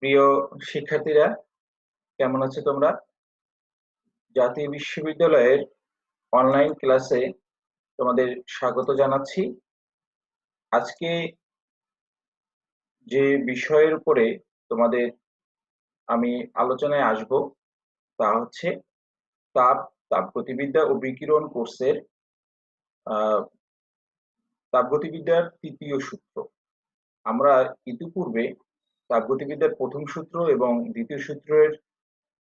প্রিয় শিক্ষার্থীরা, কেমন আছো তোমরা? জাতীয় বিশ্ববিদ্যালয়ের অনলাইন ক্লাসে তোমাদের স্বাগত জানাচ্ছি। আজকে যে বিষয়ের উপরে তোমাদের আমি আলোচনায় আসব তা হচ্ছে তাপ তাপগতিবিদ্যা ও বিকিরণ কোর্সের আহ, তাপগতিবিদ্যার তৃতীয় সূত্র। আমরা ইতিপূর্বে তাপগতিবিদ্যার প্রথম সূত্র এবং দ্বিতীয় সূত্রের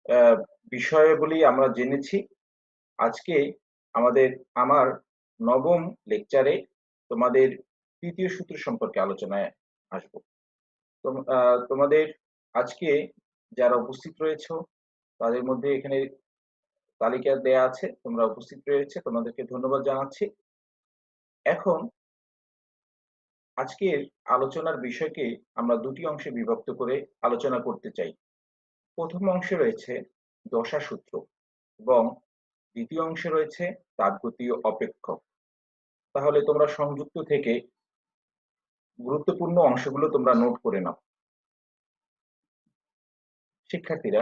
আহ, বিষয়াবলী আমরা জেনেছি। আজকে আমার নবম লেকচারে তোমাদের তৃতীয় সূত্র সম্পর্কে আলোচনায় আসবো। তোমাদের আজকে যারা উপস্থিত রয়েছে তাদের মধ্যে এখানে তালিকা দেয়া আছে, তোমরা উপস্থিত রয়েছে, তোমাদেরকে ধন্যবাদ জানাচ্ছি। এখন আজকের আলোচনার বিষয়কে আমরা দুটি অংশে বিভক্ত করে আলোচনা করতে চাই। প্রথম অংশে রয়েছে দশা সূত্র এবং দ্বিতীয় অংশে রয়েছে তাপগতীয় অপেক্ষক। তাহলে তোমরা সংযুক্ত থেকে গুরুত্বপূর্ণ অংশগুলো তোমরা নোট করে নাও। শিক্ষার্থীরা,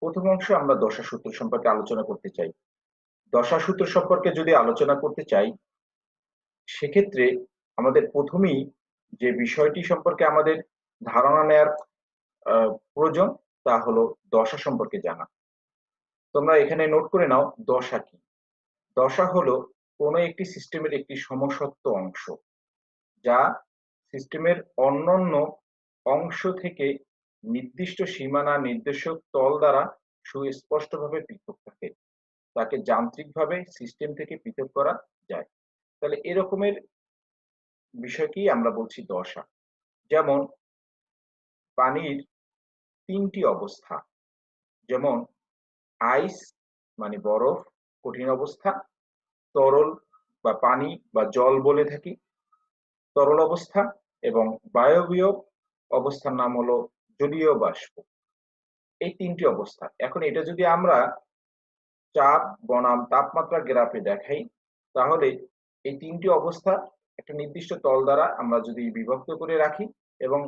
প্রথম অংশে আমরা দশা সূত্র সম্পর্কে আলোচনা করতে চাই। দশা সূত্র সম্পর্কে যদি আলোচনা করতে চাই, সেক্ষেত্রে আমাদের প্রথমেই যে বিষয়টি সম্পর্কে আমাদের ধারণা নেয়ার প্রয়োজন তা হলো দশা সম্পর্কে জানা। তোমরা এখানে নোট করে নাও, দশা কি? দশা হলো কোনো একটি সিস্টেমের একটি সমসত্ব অংশ, যা সিস্টেমের অন্যান্য অংশ থেকে নির্দিষ্ট সীমানা নির্দেশক তল দ্বারা সুস্পষ্টভাবে পৃথক থাকে। তাকে যান্ত্রিকভাবে সিস্টেম থেকে পৃথক করা যায়। তাহলে এরকমের বিষয়কেই আমরা বলছি দশা। যেমন পানির তিনটি অবস্থা, যেমন আইস মানে বরফ, কঠিন অবস্থা; তরল বা পানি বা জল বলে থাকি, তরল অবস্থা; এবং বায়বীয় অবস্থার নাম হলো জলীয় বাষ্প। এই তিনটি অবস্থা। এখন এটা যদি আমরা চাপ বনাম তাপমাত্রা গ্রাফে দেখাই, তাহলে এই তিনটি অবস্থা একটা নির্দিষ্ট তল দ্বারা আমরা যদি বিভক্ত করে রাখি এবং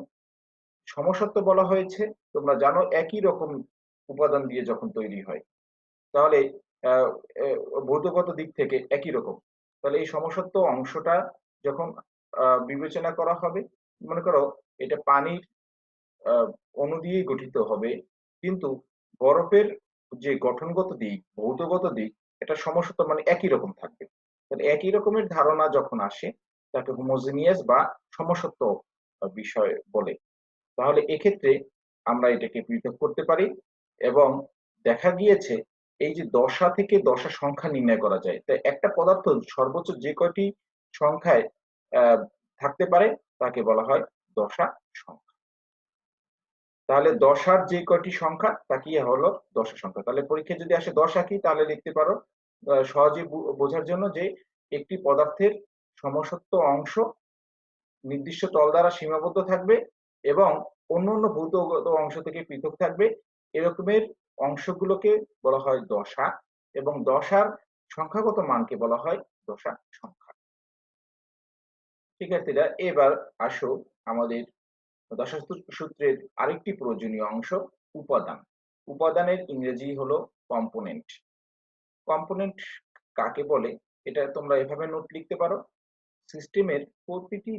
সমসত্ব বলা হয়েছে, তোমরা জানো একই রকম উপাদান দিয়ে যখন তৈরি হয়, তাহলে আহ, ভৌতগত দিক থেকে একই রকম, তাহলে এই সমসত্ব অংশটা যখন বিবেচনা করা হবে, মনে করো এটা পানির অণু দিয়েই গঠিত হবে, কিন্তু বরফের যে গঠনগত দিক, ভৌতগত দিক, এটা সমসত্ব মানে একই রকম থাকবে। তাহলে একই রকমের ধারণা যখন আসে, তাকে হোমোজিনিয়াস বা সমসত্ব বিষয় বলে। তাহলে এক্ষেত্রে আমরা এটাকে পৃথক করতে পারি এবং দেখা গিয়েছে এই যে দশা থেকে দশা সংখ্যা নির্ণয় করা যায়। তাই একটা পদার্থ সর্বোচ্চ যে কয়টি সংখ্যায় আহ, থাকতে পারে তাকে বলা হয় দশা সংখ্যা। তাহলে দশার যে কয়টি সংখ্যা তা কি হলো দশা সংখ্যা। তাহলে পরীক্ষায় যদি আসে দশা কি, তাহলে লিখতে পারো সহজে বোঝার জন্য যে একটি পদার্থের সমসত্ব অংশ নির্দিষ্ট তল দ্বারা সীমাবদ্ধ থাকবে এবং অন্য অন্য ভৌতগত অংশ থেকে পৃথক থাকবে, এরকমের অংশগুলোকে বলা হয় দশা এবং দশার সংখ্যাগত মানকে বলা হয় দশা সংখ্যা। শিক্ষার্থীরা, এবার আসো আমাদের দশা সূত্রের আরেকটি প্রয়োজনীয় অংশ, উপাদান। উপাদানের ইংরেজি হলো কম্পোনেন্ট। কম্পোনেন্ট কাকে বলে এটা তোমরা এভাবে নোট লিখতে পারো, সিস্টেমের প্রতিটি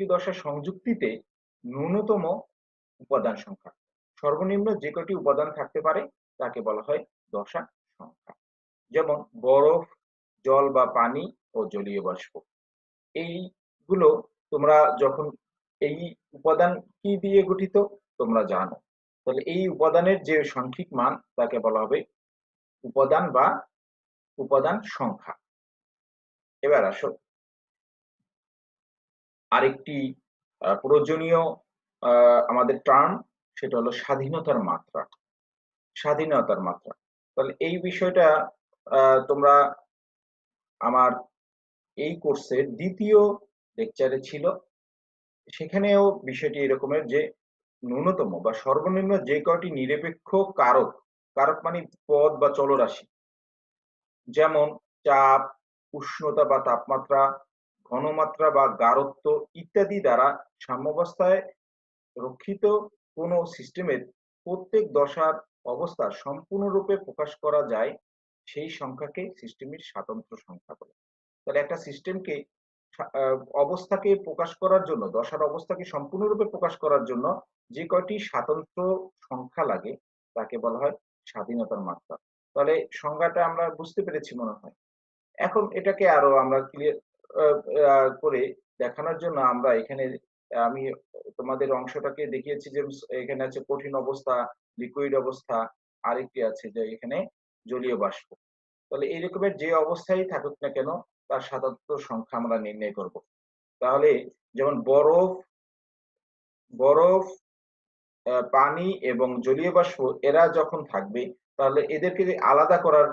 দশার সংযুক্তিতে ন্যূনতম উপাদান সংখ্যা, সর্বনিম্ন যে কটি উপাদান থাকতে পারে তাকে বলা হয় দশা সংখ্যা। যেমন বরফ, জল বা পানি ও জলীয় বাষ্প। এইগুলো তোমরা যখন এই উপাদান কি দিয়ে গঠিত তোমরা জানো, তাহলে এই উপাদানের যে সাংখ্যিক মান তাকে বলা হবে উপাদান বা উপাদান সংখ্যা। এবার আসো আরেকটি প্রয়োজনীয় আমাদের টার্ম, সেটা হলো স্বাধীনতার মাত্রা। স্বাধীনতার মাত্রা, তাহলে এই বিষয়টা তোমরা আমার এই কোর্সের দ্বিতীয় লেকচারে ছিল, সেখানেও বিষয়টি এরকমের যে ন্যূনতম বা সর্বনিম্ন যে কয়টি নিরপেক্ষ কারক, কারক মানে পদ বা চলরাশি, যেমন চাপ, উষ্ণতা বা তাপমাত্রা, ঘনমাত্রা বা গাঢ়ত্ব ইত্যাদি দ্বারা সাম্যাবস্থায় রক্ষিত কোনো সিস্টেমের প্রত্যেক দশার অবস্থা সম্পূর্ণরূপে প্রকাশ করা যায় সেই সংখ্যাকে সিস্টেমের স্বাতন্ত্র্য সংখ্যা বলে। তাহলে একটা সিস্টেমকে অবস্থাকে প্রকাশ করার জন্য, দশার অবস্থাকে সম্পূর্ণরূপে প্রকাশ করার জন্য যে কয়টি স্বাতন্ত্র্য সংখ্যা লাগে তাকে বলা হয় স্বাধীনতার মাত্রা। তাহলে সংজ্ঞাটা আমরা বুঝতে পেরেছি মনে হয়। এখন এটাকে আরো আমরা ক্লিয়ার করে দেখানোর জন্য আমরা এখানে আমি তোমাদের অংশটাকে দেখিয়েছি যে এখানে আছে কঠিন অবস্থা, লিকুইড অবস্থা, আরেকটি আছে যে এখানে জলীয় বাষ্প। তাহলে এই রকমের যে অবস্থায় থাকুক না কেন তার স্বাতন্ত্র্য সংখ্যা আমরা নির্ণয় করব। তাহলে যেমন বরফ, বরফ, পানি এবং জলীয় বাষ্প এরা যখন থাকবে তাহলে এদেরকে আলাদা করার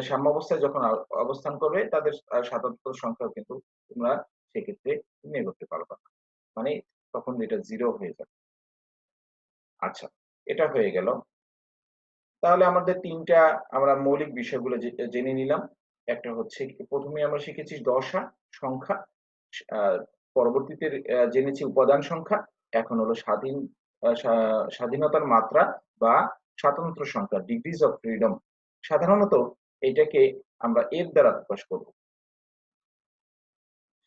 সাম্যাবস্থায় যখন অবস্থান করবে তাদের স্বাতন্ত্র্য সংখ্যাও কিন্তু তোমরা সেক্ষেত্রে নির্ণয় করতে পারবা না। মানে তখন এটা 0 হয়ে যাবে। আচ্ছা, এটা হয়ে গেল। তাহলে আমাদের ৩ টা আমরা মৌলিক বিষয়গুলো জেনে নিলাম। একটা হচ্ছে প্রথমে আমরা শিখেছি দশা, সংখ্যা, আ পরবর্তীতে জেনেছি উপাদান সংখ্যা। এখন হলো স্বাধীনতার মাত্রা বা স্বাতন্ত্র্য সংখ্যা, ডিগ্রিজ অফ ফ্রিডম। সাধারণত এটাকে আমরা এর দ্বারা প্রকাশ করব।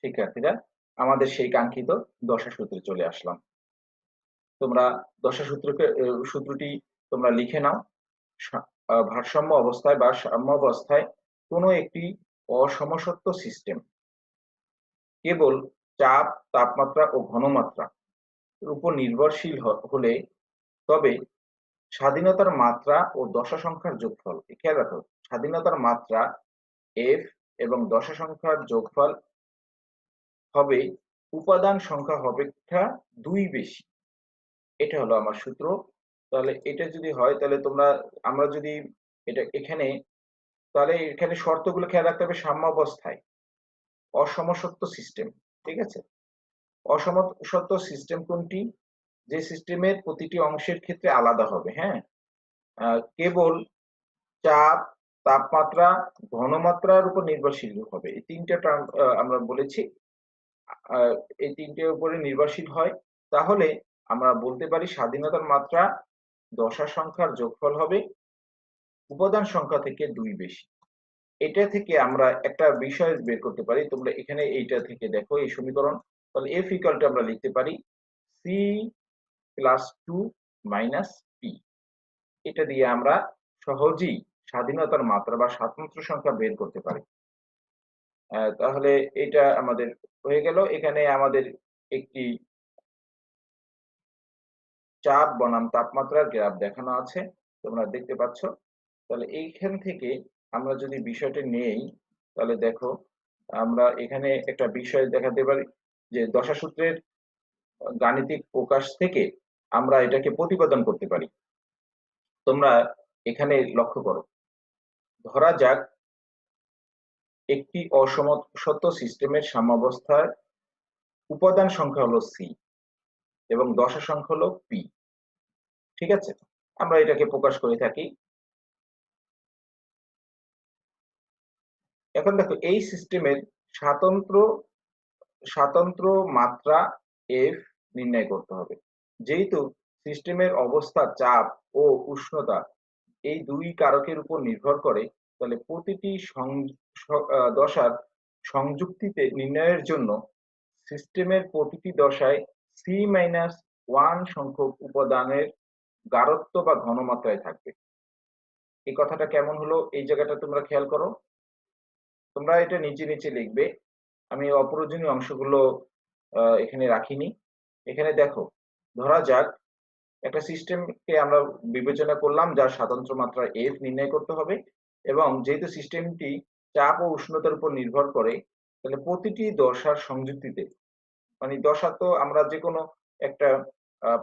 শিক্ষার্থীরা, আমাদের সেই কাঙ্ক্ষিত দশা সূত্রে চলে আসলাম। তোমরা দশা সূত্রটি তোমরা লিখে নাও। ভারসাম্য অবস্থায় বা সাম্য অবস্থায় কোনো একটি অসমসত্ব সিস্টেম কেবল চাপ, তাপমাত্রা ও ঘনমাত্রা উপর নির্ভরশীল হলে তবে স্বাধীনতার মাত্রা ও দশা সংখ্যার যোগফল, খেয়াল রাখো, স্বাধীনতার মাত্রা এফ এবং দশা সংখ্যার যোগফল হবে উপাদান সংখ্যা অপেক্ষা 2 বেশি। এটা হলো আমার সূত্র। তাহলে এটা যদি হয় তাহলে আমরা যদি এটা এখানে, তাহলে এখানে শর্তগুলো খেয়াল রাখতে হবে সাম্যাবস্থায়, অসমসত্ব সিস্টেম, ঠিক আছে? অসমসত্ব সিস্টেম কোনটি? যে সিস্টেমের প্রতিটি অংশের ক্ষেত্রে আলাদা হবে, হ্যাঁ? কেবল চাপ, তাপমাত্রা, ঘনমাত্রার উপর নির্ভরশীল হবে। এই ৩ টা টার্ম আমরা বলেছি। এই ৩ টের উপরে নির্ভরশীল হয়। তাহলে আমরা বলতে পারি স্বাধীনতার মাত্রা দশা সংখ্যার যোগফল হবে উপাদান সংখ্যা থেকে ২ বেশি। এটা থেকে আমরা একটা বিষয় বের করতে পারি। তোমরা এখানে এইটা থেকে দেখো এই সমীকরণ। তাহলে F ইকুয়াল টু আমরা লিখতে পারি C প্লাস 2 মাইনাস P। এটা দিয়ে আমরা সহজেই স্বাধীনতার মাত্রা বা স্বাতন্ত্র্য সংখ্যা বের করতে পারি। তাহলে এটা আমাদের হয়ে গেল। এখানে আমাদের একটি চাপ বনাম তাপমাত্রার গ্রাফ দেখানো আছে, তোমরা দেখতে পাচ্ছ। তাহলে এইখান থেকে আমরা যদি বিষয়টা নেই তাহলে দেখো আমরা এখানে একটা বিষয় দেখাতে পারি যে দশা সূত্রের গাণিতিক প্রকাশ থেকে আমরা এটাকে প্রতিপাদন করতে পারি। তোমরা এখানে লক্ষ্য করো, ধরা যাক একটি অসমসত্ব সিস্টেমের সাম্যাবস্থার উপাদান সংখ্যা হলো সি এবং দশা সংখ্যা হলো পি, ঠিক আছে? আমরা এটাকে প্রকাশ করে থাকি। এখন দেখো এই সিস্টেমের স্বাতন্ত্র স্বাতন্ত্র মাত্রা এফ নির্ণয় করতে হবে। যেহেতু সিস্টেমের অবস্থা, চাপ ও উষ্ণতা এই ২ কারকের উপর নির্ভর করে, তাহলে প্রতিটি দশার সংযুক্তিতে নির্ণয়ের জন্য সিস্টেমের প্রতিটি দশায় C-1 সংখ্যক উপাদানের গাঢ়ত্ব বা ঘনমাত্রায় থাকবে। এই কথাটা কেমন হলো? এই জায়গাটা তোমরা খেয়াল করো। তোমরা এটা নিচে লিখবে। আমি অপ্রয়োজনীয় অংশগুলো এখানে রাখিনি। এখানে দেখো, ধরা যাক একটা সিস্টেমকে আমরা বিবেচনা করলাম যার স্বাতন্ত্র্য মাত্রা F নির্ণয় করতে হবে এবং যেহেতু সিস্টেমটি চাপ ও উষ্ণতার উপর নির্ভর করে, তাহলে প্রতিটি দশার সংযুক্তিতে, মানে দশা তো আমরা যেকোনো একটা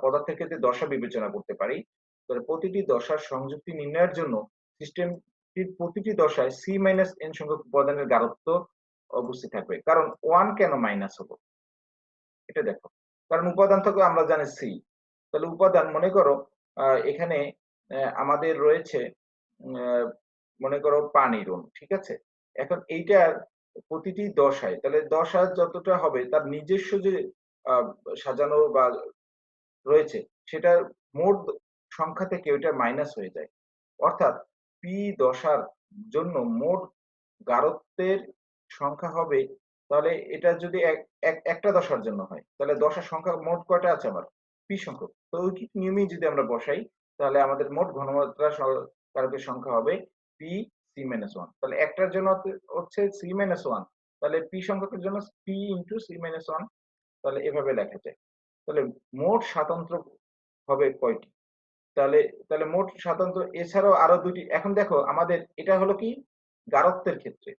পদার্থের ক্ষেত্রে দশা বিবেচনা করতে পারি। তাহলে প্রতিটি দশার সংযুক্তি নির্ণয়ের জন্য সিস্টেমটির প্রতিটি দশায় C-n সংখ্যক উপাদানের গাঢ়ত্ব উপস্থিত থাকবে। কারণ 1 কেন মাইনাস হলো? এটা দেখো। কারণ উপাদান থেকে আমরা জানি C। তাহলে উপাদান মনে করো এখানে আমাদের রয়েছে মনে করো পানির অণু, ঠিক আছে? এখন এইটার প্রতিটি দশায়, তাহলে দশা যতটা হবে তার নিজস্ব যে সাজানো বা রয়েছে সেটার মোট সংখ্যা থেকে ওইটা মাইনাস হয়ে যায়। অর্থাৎ পি দশার জন্য মোট গারত্বের সংখ্যা হবে, তাহলে এটা যদি একটা দশার জন্য হয় তাহলে দশার সংখ্যা মোট কয়টা আছে আমার? পি সংখ্যক। তো ঐকিক নিয়মেই যদি আমরা বসাই তাহলে আমাদের মোট ঘনমাত্রা কারকের সংখ্যা হবে পি সি মাইনাস ওয়ান। তাহলে একটার জন্য হচ্ছে সি মাইনাস ওয়ান, তাহলে পি সংখ্যকের জন্য P into C minus one, তাহলে এভাবে লেখা যায়। তাহলে মোট স্বাতন্ত্র হবে কয়টি? তাহলে তাহলে মোট স্বাতন্ত্র এছাড়াও আরো দুটি। এখন দেখো আমাদের এটা হলো কি গারত্বের ক্ষেত্রে।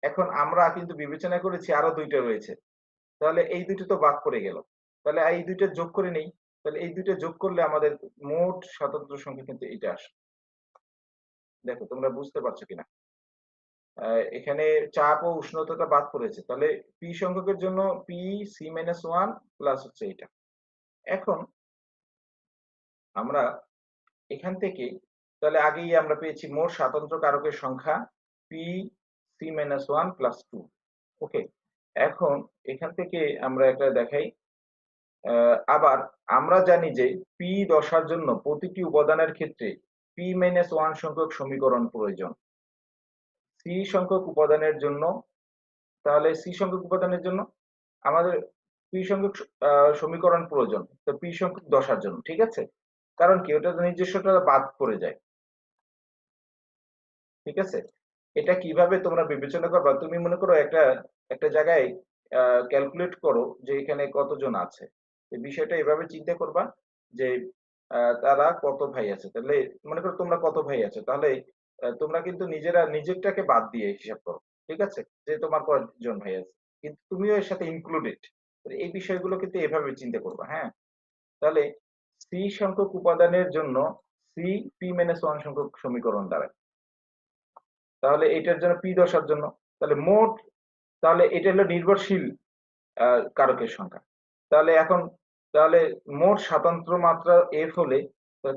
এখন আমরা কিন্তু বিবেচনা করেছি আরো দুইটা রয়েছে। তাহলে এই দুটো তো বাদ পড়ে গেল। তাহলে এই দুইটা যোগ করে নেই। তাহলে এই দুইটা যোগ করলে আমাদের মোট স্বাতন্ত্র সংখ্যা কিন্তু এটা আসে। দেখো তোমরা বুঝতে পারছো কিনা? এখানে চাপ ও উষ্ণতাটা বাদ পড়েছে। তাহলে পি সংখ্যকের জন্য P C minus one plus হচ্ছে এটা। এখন আমরা এখান থেকে তাহলে আগেই আমরা পেয়েছি মোট স্বাতন্ত্র কারকের সংখ্যা P C minus one plus two. Okay, এখন এখান থেকে আমরা একটা দেখাই। আবার আমরা জানি যে পি দশার জন্য প্রতিটি উপাদানের ক্ষেত্রে পি মাইনাস ওয়ান সংখ্যক সমীকরণ প্রয়োজন। সি সংখ্যক উপাদানের জন্য, তাহলে সি সংখ্যক উপাদানের জন্য আমাদের পি সংখ্যক সমীকরণ প্রয়োজন, তো পি সংখ্যক দশার জন্য, ঠিক আছে? কারণ কি ওটা নিজস্বটা বাদ পড়ে যায়, ঠিক আছে? এটা কিভাবে তোমরা বিবেচনা করবা? তুমি মনে করো একটা একটা জায়গায় ক্যালকুলেট করো যে এখানে কতজন আছে। এই বিষয়টা এভাবে চিন্তা করবা যে তারা কত ভাই আছে। তাহলে মনে করো তোমরা কত ভাই আছো, তাহলে তোমরা কিন্তু নিজেরা নিজেরটাকে বাদ দিয়ে হিসাব করো, ঠিক আছে? যে তোমার কয়জন ভাই আছে, কিন্তু তুমিও এর সাথে ইনক্লুডেড। এই বিষয়গুলো কিন্তু এভাবে চিন্তা করবা, হ্যাঁ? তাহলে সি সংখ্যক উপাদানের জন্য সি পি মাইনাস ওয়ান সংখ্যক সমীকরণ দাঁড়ায়। তাহলে এটার জন্য পি দশার জন্য তাহলে মোট, তাহলে এটা হলো নির্ভরশীল কারকের সংখ্যা। তাহলে এখন তাহলে মোট স্বাতন্ত্র মাত্রা এফ হলে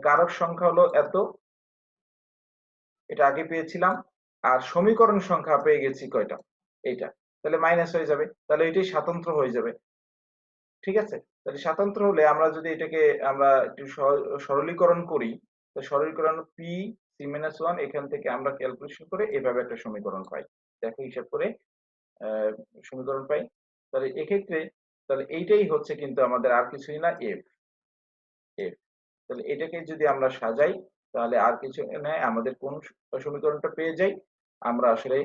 কারক সংখ্যা হলো এত, এটা আগে পেয়েছিলাম। আর সমীকরণ সংখ্যা পেয়ে গেছি কয়টা? এইটা। তাহলে মাইনাস হয়ে যাবে, তাহলে এটাই স্বাতন্ত্র হয়ে যাবে, ঠিক আছে? তাহলে স্বাতন্ত্র হলে আমরা যদি এটাকে আমরা একটু সরলীকরণ করি, তো সরলীকরণ পি সি মাইনাস ওয়ান, এখান থেকে আমরা ক্যালকুলেশন করে এভাবে একটা সমীকরণ পাই। দেখো হিসাব করে সমীকরণ পাই। তাহলে এক্ষেত্রে তাহলে এইটাই হচ্ছে কিন্তু আমাদের আর কিছুই না, এফ। এফ, তাহলে এটাকে যদি আমরা সাজাই তাহলে আর কিছু নয়, আমাদের কোন সমীকরণটা পেয়ে যাই আমরা? আসলে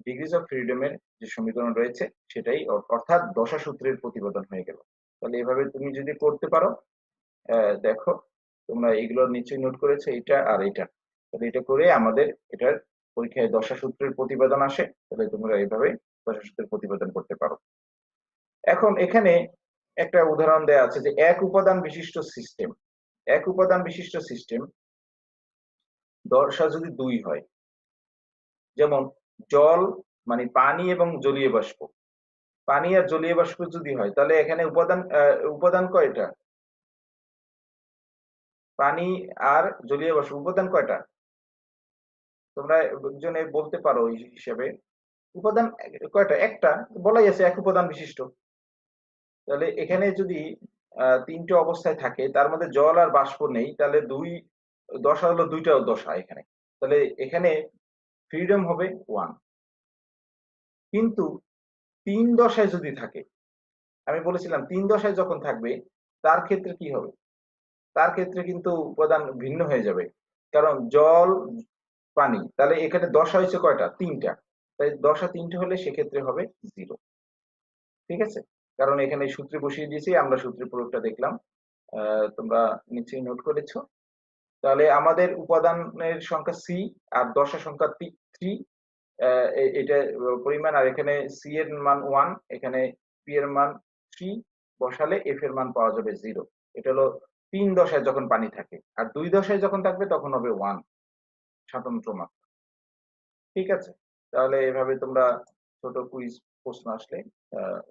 ডিগ্রিজ অফ ফ্রিডমের যে সমীকরণ রয়েছে সেটাই, অর্থাৎ দশা সূত্রের প্রতিপাদন হয়ে গেল। তাহলে এভাবে তুমি যদি করতে পারো, দেখো তোমরা এগুলো নিশ্চয়ই নোট করেছো, এটা আর এটা। তাহলে এটা করে আমাদের এটার পরীক্ষায় দশা সূত্রের প্রতিবেদন আসে, তাহলে তোমরা এইভাবে দশা সূত্রের প্রতিবেদন করতে পারো। এখন এখানে একটা উদাহরণ দেয়া আছে যে এক উপাদান বিশিষ্ট সিস্টেম, এক উপাদান বিশিষ্ট সিস্টেম দশা যদি দুই হয়, যেমন জল মানে পানি এবং জলীয় বাষ্প, পানি আর জলীয় বাষ্প যদি হয় তাহলে এখানে উপাদান উপাদান কয়টা? পানি আর জলীয় বাষ্প উপাদান কয়টা? তোমরা একজনে বলতে পারো এই হিসেবে উপাদান কয়টা? একটা, বলাই আছে এক উপাদান বিশিষ্ট। তাহলে এখানে যদি তিনটে অবস্থায় থাকে তার মধ্যে জল আর বাষ্প নেই, তাহলে দুই দশা হলো দুইটা দশা এখানে। তাহলে এখানে ফ্রিডম হবে ওয়ান। কিন্তু তিন দশায় যদি থাকে, আমি বলেছিলাম তিন দশায় যখন থাকবে তার ক্ষেত্রে কি হবে? তার ক্ষেত্রে কিন্তু উপাদান ভিন্ন হয়ে যাবে। কারণ জল পানি, তাহলে এখানে দশা হয়েছে কয়টা? তিনটা। তাই দশা তিনটে হলে সেক্ষেত্রে হবে জিরো, ঠিক আছে? কারণ এখানে সূত্রে বসিয়ে দিয়েছি, আমরা সূত্রের প্রয়োগটা দেখলাম, তোমরা নিশ্চয়ই নোট করেছো। তাহলে আমাদের উপাদানের সংখ্যা সি আর দশা সংখ্যা থ্রি, এটা পরিমাণ, আর এখানে সি এর মান ওয়ান, এখানে পি এর মান থ্রি বসালে এফ এর মান পাওয়া যাবে জিরো। এটা হলো তিন দশায় যখন পানি থাকে, আর দুই দশায় যখন থাকবে তখন হবে ওয়ান স্বাতন্ত্র মাত্রা, ঠিক আছে? তাহলে এভাবে তোমরা ছোট কুইজ প্রশ্ন আসলে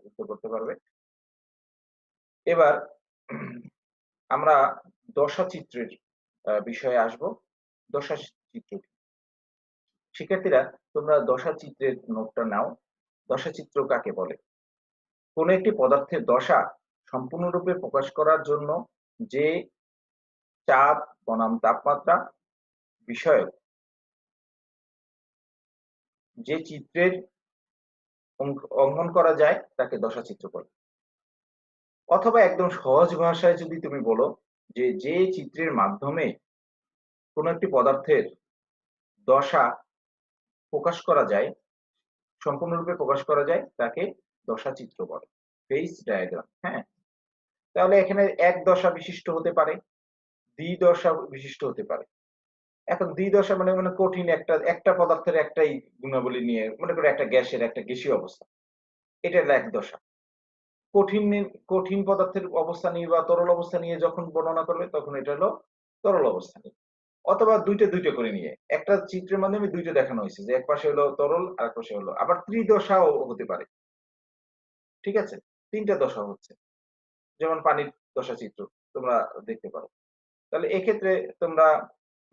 উত্তর করতে পারবে। এবার আমরা দশা চিত্রের বিষয়ে আসব। দশা চিত্র, শিক্ষার্থীরা তোমরা দশা চিত্রের নোটটা নাও। দশাচিত্র কাকে বলে? কোন একটি পদার্থের দশা সম্পূর্ণরূপে প্রকাশ করার জন্য যে চাপ বনাম তাপমাত্রা বিষয়ক যে চিত্রের অঙ্কন করা যায় তাকে দশাচিত্র বলে। অথবা একদম সহজ ভাষায় যদি তুমি বলো যে চিত্রের মাধ্যমে কোন একটি পদার্থের দশা প্রকাশ করা যায়, সম্পূর্ণরূপে প্রকাশ করা যায় তাকে দশাচিত্র বলে। ফেজ ডায়াগ্রাম, হ্যাঁ? তাহলে এখানে এক দশা বিশিষ্ট হতে পারে, দ্বি-দশা বিশিষ্ট হতে পারে। এখন দ্বি-দশা মানে মানে কঠিন একটা পদার্থের একটাই গুণাবলী নিয়ে, মনে করো একটা গ্যাসের একটা গ্যাসীয় অবস্থা। এটা হলো এক দশা। কঠিন পদার্থের অবস্থা নিয়ে বা তরল অবস্থা নিয়ে যখন বর্ণনা করবে তখন এটা হলো তরল অবস্থা নিয়ে। অথবা ২ টা করে নিয়ে। একটা চিত্রের মাধ্যমে ২ টা দেখানো হইছে যে এক পাশে হলো তরল আরেক পাশে হলো। আবার ত্রিদশাও হতে পারে। ঠিক আছে? ৩ টা দশা হচ্ছে। যেমন পানির দশাচিত্র তোমরা দেখতে পারো। তাহলে এক্ষেত্রে তোমরা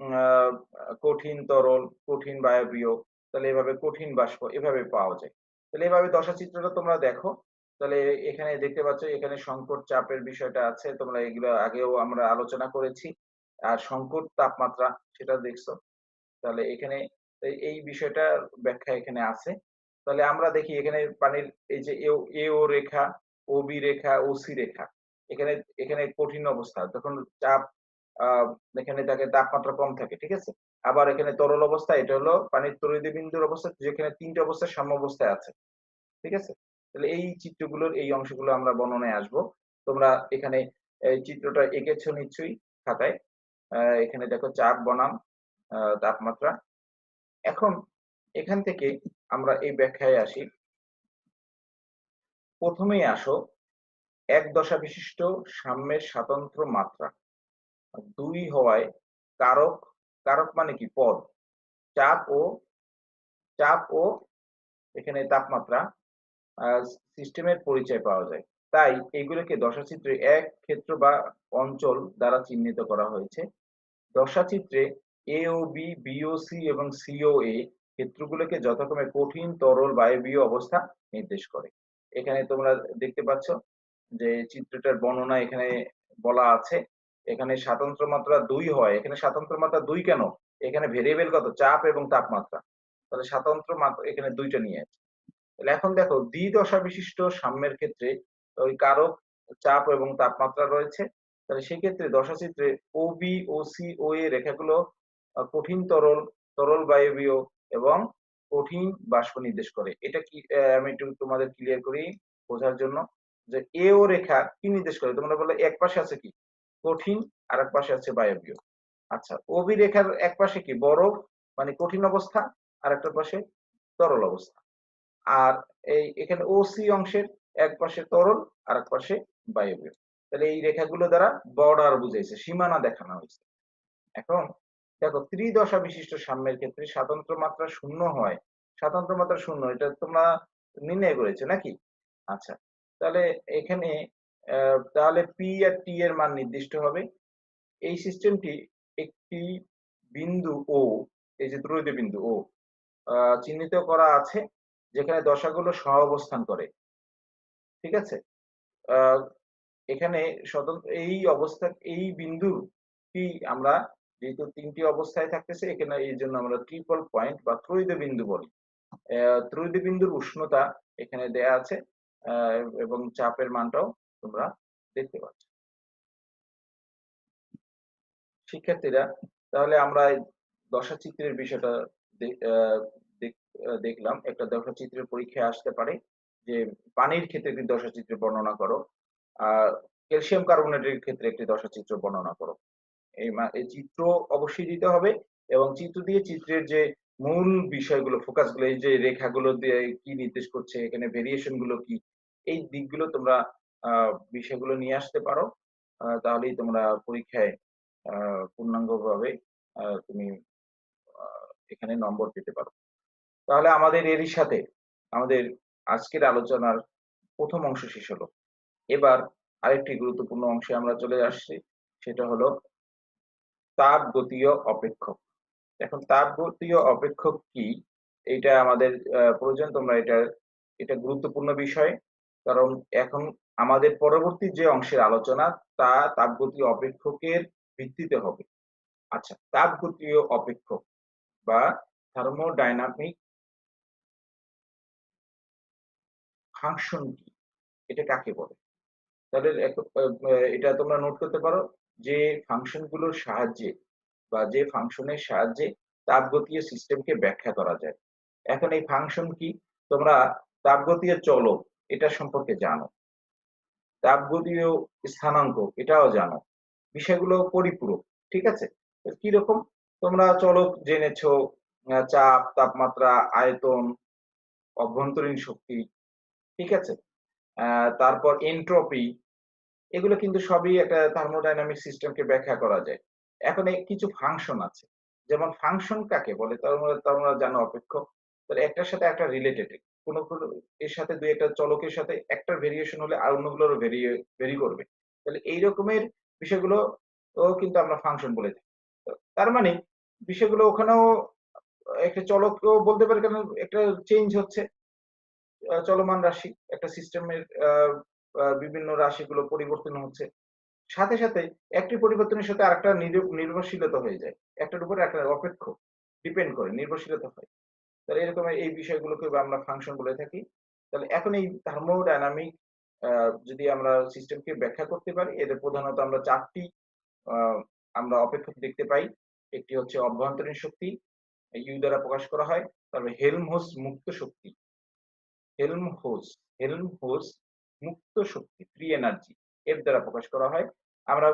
আ কঠিন তরল, কঠিন বায়বীয়, তাহলে এভাবে কঠিন বাষ্প এভাবে পাওয়া যায়। তাহলে এভাবে দশাচিত্রটা তোমরা দেখো। তাহলে এখানে দেখতে পাচ্ছ এখানে সংকট চাপের বিষয়টা আছে। তোমরা এগুলো আগেও আমরা আলোচনা করেছি। আর সংকট তাপমাত্রা সেটা দেখছো। তাহলে এখানে এই বিষয়টার ব্যাখ্যা এখানে আছে। তাহলে আমরা দেখি এখানে পানির এই যে এও রেখা, ওবি রেখা, ওসি রেখা। এখানে এখানে কঠিন অবস্থা। যখন চাপ আ এখানে থাকে তাপমাত্রা কম থাকে। ঠিক আছে? আবার এখানে তরল অবস্থা এটা হলো পানির তরিধি বিন্দুর অবস্থা যেখানে ৩ টা অবস্থা সাম্যাবস্থায় আছে। ঠিক আছে? তাহলে এই চিত্রগুলোর এই অংশগুলো আমরা বর্ণনায় আসবো। তোমরা এখানে এই চিত্রটা এঁকেছো নিশ্চয়ই খাতায়। এখানে দেখো চাপ বনাম তাপমাত্রা। এখন এখান থেকে আমরা এই ব্যাখ্যায় আসি। প্রথমেই আসো এক দশা বিশিষ্ট সাম্যের স্বাতন্ত্র মাত্রা ২ হওয়ায় কারক, কারক মানে কি পদ, চাপ ও চাপ ও এখানে তাপমাত্রা আ সিস্টেমের পরিচয় পাওয়া যায়। তাই এগুলোকে দশাচিত্রে এক ক্ষেত্র বা অঞ্চল দ্বারা চিহ্নিত করা হয়েছে। দশাচিত্রে এ ও বি, বি ও সি এবং সি ও এ ক্ষেত্রগুলোকে যথাক্রমে কঠিন, তরল, বায়বীয় অবস্থা নির্দেশ করে। এখানে তোমরা দেখতে পাচ্ছ যে চিত্রটার বর্ণনা এখানে বলা আছে। এখানে স্বাতন্ত্র্য মাত্রা ২ হয়। এখানে স্বাতন্ত্র্য মাত্রা ২ কেন? এখানে ভেরিয়েবল কত? চাপ এবং তাপমাত্রা। তাহলে স্বাতন্ত্র্য মাত্রা এখানে ২ টা নিয়ে আছে। তাহলে এখন দেখো দ্বি-দশা বিশিষ্ট সাম্যের ক্ষেত্রে ওই কারক, চাপ এবং তাপমাত্রা রয়েছে। তাহলে সেক্ষেত্রে দশাচিত্রে ওবি, ওসি, ওএ রেখাগুলো কঠিন তরল, তরল বায়বীয় এবং কঠিন বাষ্প নির্দেশ করে। এটা কি আমি একটু তোমাদের ক্লিয়ার করি বোঝার জন্য। যে এও রেখা কি নির্দেশ করে? তোমরা বললে এক পাশে আছে কি? কঠিন, আরেক পাশে আছে বায়বীয়। আচ্ছা, ওবি রেখার এক পাশে কি? বরফ মানে কঠিন অবস্থা, আরেকটা পাশে তরল অবস্থা। আর এখানে ওসি অংশের এক পাশে তরল আরেক পাশে বায়বীয়। তাহলে এই রেখাগুলো দ্বারা বর্ডার বুঝাইছে, সীমানা দেখানো হয়েছে। এখন দেখো ত্রিদশা বিশিষ্ট সাম্যের ক্ষেত্রে স্বাতন্ত্র্য মাত্রা ০ হয়। স্বাতন্ত্র্য মাত্রা ০ এটা তোমরা নির্ণয় করেছো নাকি? আচ্ছা। তাহলে এখানে তাহলে পি আর টি এর মান নির্দিষ্ট হবে। এই সিস্টেমটি একটি বিন্দু ও, এই যে ত্রয়িত বিন্দু ও চিহ্নিত করা আছে যেখানে দশাগুলো সহাবস্থান করে। ঠিক আছে? আ এখানে এই অবস্থা এই বিন্দুটি আমরা যেহেতু ৩ টি অবস্থায় থাকতেছে এখানে এইজন্য আমরা ট্রিপল পয়েন্ট বা ত্রয়িত বিন্দু বলি। ত্রয়িত বিন্দুর উষ্ণতা এখানে দেয়া আছে আ এবং চাপের মানটাও তোমরা দেখতে পাচ্ছ। শিক্ষার্থীরা তাহলে আমরা এই দশাচিত্রের বিষয়টা দে আ দেখ দেখলাম। একটা দশাচিত্রের পরীক্ষায় আসতে পারে যে পানির ক্ষেত্রে একটি দশাচিত্র বর্ণনা করো। আর ক্যালসিয়াম কার্বনেটের ক্ষেত্রে একটি দশাচিত্র বর্ণনা করো। এই চিত্র অবশ্যই দিতে হবে এবং চিত্র দিয়ে চিত্রের যে মূল বিষয়গুলো ফোকাস গুলো এই যে রেখাগুলো দিয়ে কি নির্দেশ করছে, এখানে ভেরিয়েশন গুলো কি, এই দিকগুলো তোমরা বিষয়গুলো নিয়ে আসতে পারো। তাহলেই তোমরা পরীক্ষায় আ পূর্ণাঙ্গভাবে তুমি আ এখানে নম্বর পেতে পারো। তাহলে আমাদের এরই সাথে আমাদের আজকের আলোচনার ১ম অংশ শেষ হলো। এবার আরেকটি গুরুত্বপূর্ণ অংশে আমরা চলে আসছি। সেটা হলো তাপগতীয় অপেক্ষক। এখন তাপগতীয় অপেক্ষক কি? এইটা আমাদের প্রয়োজন। তোমরা এটা এটা গুরুত্বপূর্ণ বিষয়, কারণ এখন আমাদের পরবর্তী যে অংশের আলোচনা তা তাপগতীয় অপেক্ষকের ভিত্তিতে হবে। আচ্ছা, তাপগতীয় অপেক্ষক বা থার্মোডাইনামিক ফাংশন কি? এটা কাকে বলে? তাহলে এটা তোমরা নোট করতে পারো যে ফাংশন গুলোর সাহায্যে বা যে ফাংশনের সাহায্যে তাপগতীয় সিস্টেমকে ব্যাখ্যা করা যায়। এখন এই ফাংশন কি? তোমরা তাপগতীয় চলক এটা সম্পর্কে জানো, তাপগতীয় স্থানাঙ্ক এটাও জানো, বিষয়গুলো পরিপূরক, ঠিক আছে? তো কিরকম? তোমরা চলক জেনেছো, চাপ, তাপমাত্রা, আয়তন, অভ্যন্তরীণ শক্তি, ঠিক আছে? তারপর এনট্রপি, এগুলো কিন্তু সবই একটা থার্মোডাইনামিক সিস্টেমকে ব্যাখ্যা করা যায়। এখন এই কিছু ফাংশন আছে। যেমন ফাংশন কাকে বলে? তোমরা জানো অপেক্ষক। তাহলে একটার সাথে একটা রিলেটেড। কোনো এর সাথে ২ একটা চলকের সাথে একটার ভেরিয়েশন হলে আর অন্যগুলোরও ভেরি করবে। তাহলে এই রকমের বিষয়গুলো কিন্তু আমরা ফাংশন বলে থাকি। তার মানে বিষয়গুলো ওখানেও একটা চলকও বলতে পারি, কারণ একটা চেঞ্জ হচ্ছে। চলমান রাশি, একটা সিস্টেমের আ আ বিভিন্ন রাশিগুলো পরিবর্তন হচ্ছে। সাথে, সাথে একটি পরিবর্তনের সাথে আরেকটা নির্ভরশীলতা হয়ে যায়। একটার উপরে একটা অপেক্ষক ডিপেন্ড করে, নির্ভরশীলতা হয়। তাহলে এরকম এই বিষয়গুলোকে আমরা ফাংশন বলে থাকি। তাহলে এখন এই থার্মোডায়নামিক আ যদি আমরা সিস্টেমকে ব্যাখ্যা করতে পারি, এদের প্রধানত আমরা ৪ টি আ আমরা অপেক্ষক দেখতে পাই। একটি হচ্ছে অভ্যন্তরীণ শক্তি, ইউ দ্বারা প্রকাশ করা হয়। তারপরে হেলমহোল্টজ মুক্ত শক্তি। হেলমহোল্টজ হেলমহোল্টজ মুক্ত শক্তি, ফ্রি এনার্জি, এর দ্বারা প্রকাশ করা হয়। আমরা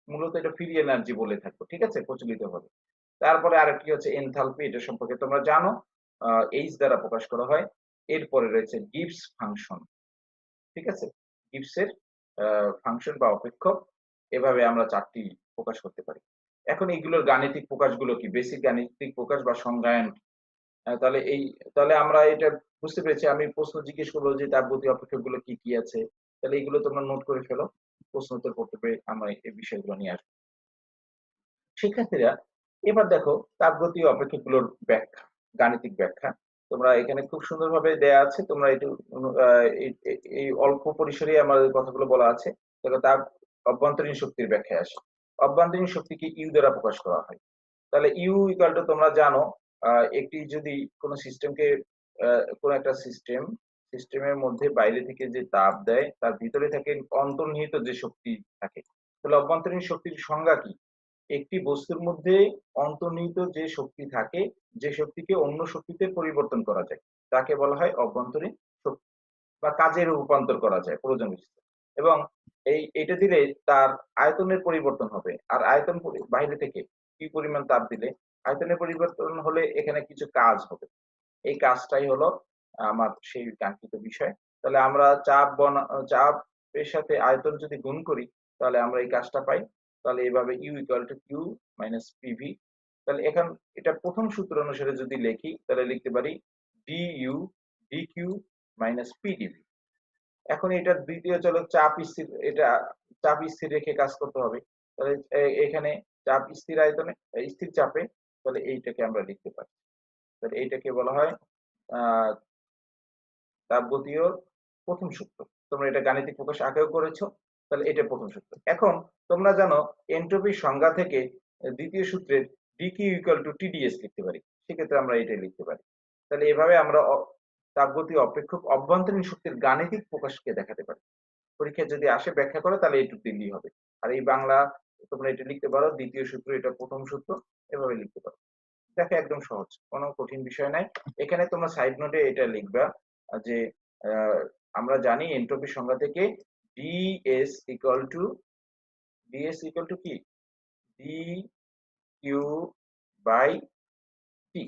মূলত এটা ফ্রি এনার্জি বলে থাকবো। ঠিক আছে? প্রচলিতভাবে। তারপরে আরেকটি হচ্ছে এনথালপি, এটা সম্পর্কে তোমরা জানো। আ এইচ দ্বারা প্রকাশ করা হয়। এরপরে রয়েছে গিবস ফাংশন। ঠিক আছে? গিবসের আ ফাংশন বা অপেক্ষক। এভাবে আমরা ৪ টি প্রকাশ করতে পারি। এখন এগুলোর গাণিতিক প্রকাশগুলো কি? বেসিক গাণিতিক প্রকাশ বা সংজ্ঞায়ন কি? তাহলে আমরা এটা বুঝতে পেরেছি। আমি প্রশ্ন জিজ্ঞেস করব যে তাপগতীয় অপেক্ষকগুলো কি, কি আছে? তাহলে এগুলো তোমরা নোট করে ফেলো। প্রশ্ন উত্তর করতে পেরে আমরা এই বিষয়গুলো নিয়ে আসব। শিক্ষার্থীরা, এবার দেখো তাপগতীয় অপেক্ষকগুলোর ব্যাখ্যা, গাণিতিক ব্যাখ্যা। তোমরা এখানে খুব সুন্দরভাবে দেয়া আছে। তোমরা একটু এই অল্প পরিসরেই আমাদের কথাগুলো বলা আছে। দেখো অভ্যন্তরীণ শক্তির ব্যাখ্যায় আসি। অভ্যন্তরীণ শক্তিকে ইউ দ্বারা প্রকাশ করা হয়। তাহলে ইউ ইকুয়াল টু তোমরা জানো, একটি যদি কোন সিস্টেমকে কোন একটা সিস্টেমের মধ্যে বাইরে থেকে যে তাপ দেয় তার ভিতরে থাকে অন্তর্নিহিত যে শক্তি থাকে। তাহলে অভ্যন্তরীণ শক্তির সংজ্ঞা কি? একটি বস্তুর মধ্যে অন্তর্নিহিত যে শক্তি থাকে, যে শক্তিকে অন্য শক্তিতে পরিবর্তন করা যায়, তাকে বলা হয় অভ্যন্তরীণ শক্তি, বা কাজে রূপান্তর করা যায় প্রয়োজন ভিত্তিতে। এবং এটা দিলে তার আয়তনের পরিবর্তন হবে। আর আয়তন বাইরে থেকে কি পরিমাণ তাপ দিলে আয়তনের পরিবর্তন হলে এখানে কিছু কাজ হবে। এই কাজটাই হলো আমার সেই কাঙ্ক্ষিত বিষয়। তাহলে আমরা চাপের সাথে আয়তন যদি গুণ করি, তাহলে আমরা এই কাজটা পাই। তাহলে এভাবে U equal to Q minus PV। তাহলে এটা প্রথম সূত্র অনুসারে যদি লিখি, তাহলে লিখতে পারি DU DQ মাইনাস PdV। এখন এটার দ্বিতীয় চলক চাপ স্থির, এটা চাপ স্থির রেখে কাজ করতে হবে। তাহলে এখানে চাপ স্থির আয়তনে, স্থির চাপে, তাহলে এইটাকে আমরা লিখতে পারি। তাহলে এইটাকে বলা হয় আ তাপগতীয় প্রথম সূত্র। তোমরা এটা গাণিতিক প্রকাশ আগেও করেছো। তাহলে এটা প্রথম সূত্র। এখন তোমরা জানো এনট্রপির সংজ্ঞা থেকে দ্বিতীয় সূত্রের dq equal to TdS লিখতে পারি। সেক্ষেত্রে আমরা এটাই লিখতে পারি। তাহলে এভাবে আমরা তাপগতীয় অপেক্ষক অভ্যন্তরীণ শক্তির গাণিতিক প্রকাশকে দেখাতে পারি। পরীক্ষায় যদি আসে ব্যাখ্যা করো, তাহলে এইটুকু দিলেই হবে। আর এই বাংলা তোমরা এটা লিখতে পারো, দ্বিতীয় সূত্র এটা প্রথম সূত্র, এভাবে লিখতে পারো। দেখো একদম সহজ, কোনো কঠিন বিষয় নাই। এখানে তোমরা সাইড নোটে এটা লিখবা যে আমরা জানি এনট্রপির সংজ্ঞা থেকে ডিএস ইকুয়াল টু কি? D Q by T.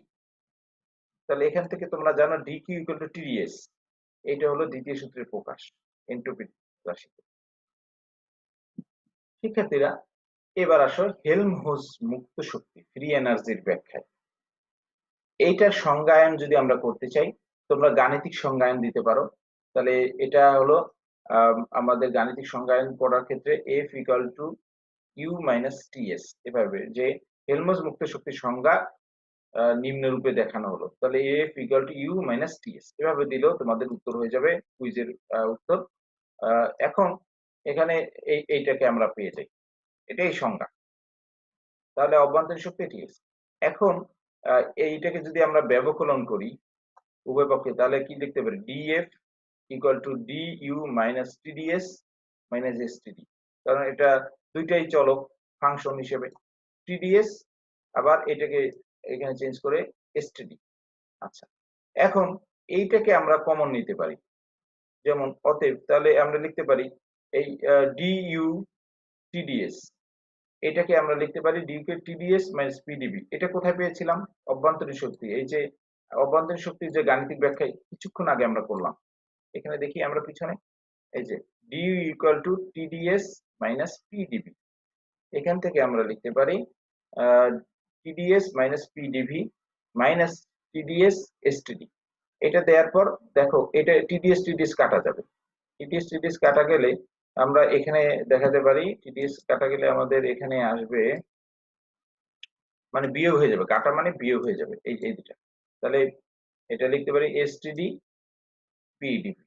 তাহলে এখান থেকে তোমরা জানো D Q equal to TDS. এটা হলো দ্বিতীয় সূত্রের প্রকাশ এনট্রপির রাশিতে। শিক্ষার্থীরা, এবার আসো হেলমহোল্টজ মুক্ত শক্তি, ফ্রি এনার্জির ব্যাখ্যায়। এইটার সংজ্ঞায়ন যদি আমরা করতে চাই, তোমরা গাণিতিক সংজ্ঞায়ন দিতে পারো। তাহলে এটা হলো আমাদের গাণিতিক সংজ্ঞায়ন করার ক্ষেত্রে F equal to U minus TS, এভাবে যে হেলমহোল্টজ মুক্ত শক্তির সংজ্ঞা নিম্নরূপে দেখানো হলো। তাহলে F equal to U minus TS এভাবে দিলেও তোমাদের উত্তর হয়ে যাবে কুইজের উত্তর। এখন এখানে এইটাকে আমরা পেয়ে যাই, এটাই সংজ্ঞা। তাহলে অভ্যন্তরীণ শক্তি টিএস। এখন এইটাকে যদি আমরা ব্যবকলন করি উভয় পক্ষে, তাহলে কি লিখতে পারি? DF equal to DU minus TDS minus STD, কারণ এটা দুইটাই চলক ফাংশন হিসেবে। টিডিএস আবার এটাকে এখানে চেঞ্জ করে এসটিডি। আচ্ছা, এখন এইটাকে আমরা কমন নিতে পারি, যেমন অতএব তাহলে আমরা লিখতে পারি এই ডিইউ টিডিএস, এটাকে আমরা লিখতে পারি ডিইউ টিডিএস মাইনাস পিডিবি। এটা কোথায় পেয়েছিলাম? অভ্যন্তরীণ শক্তি। এই যে অভ্যন্তরীণ শক্তির যে গাণিতিক ব্যাখ্যা কিছুক্ষণ আগে আমরা করলাম, এখানে দেখি আমরা পিছনে এই যে DU equal to TDS minus PDB, এখান থেকে আমরা লিখতে পারি TDS minus PDV minus TDS STD. এটা দেওয়ার পর দেখো এটা টিডিএস টিডিএস কাটা যাবে, টিডিএস টিডিএস কাটা গেলে আমরা এখানে দেখাতে পারি টিডিএস কাটা গেলে আমাদের এখানে আসবে মানে বিয়োগ হয়ে যাবে, কাটা মানে বিয়োগ হয়ে যাবে এই এই দুটা। তাহলে এটা লিখতে পারি এসটিডি পিডিভি।